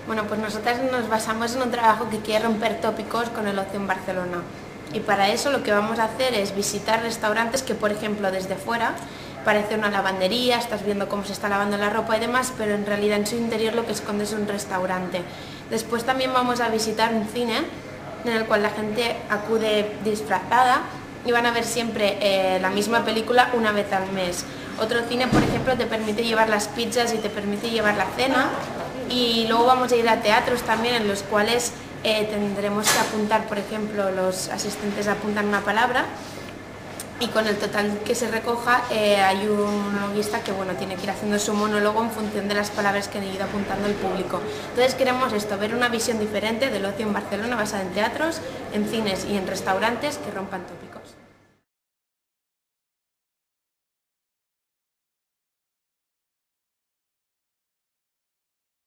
Bueno, pues nosotras nos basamos en un trabajo que quiere romper tópicos con el ocio en Barcelona. Y para eso lo que vamos a hacer es visitar restaurantes que, por ejemplo, desde fuera parece una lavandería, estás viendo cómo se está lavando la ropa y demás, pero en realidad en su interior lo que esconde es un restaurante. Después también vamos a visitar un cine en el cual la gente acude disfrazada y van a ver siempre la misma película una vez al mes. Otro cine, por ejemplo, te permite llevar las pizzas y te permite llevar la cena. Y luego vamos a ir a teatros también en los cuales tendremos que apuntar, por ejemplo, los asistentes apuntan una palabra y con el total que se recoja hay un monologuista que tiene que ir haciendo su monólogo en función de las palabras que han ido apuntando el público. Entonces queremos ver una visión diferente del ocio en Barcelona basada en teatros, en cines y en restaurantes que rompan tópicos.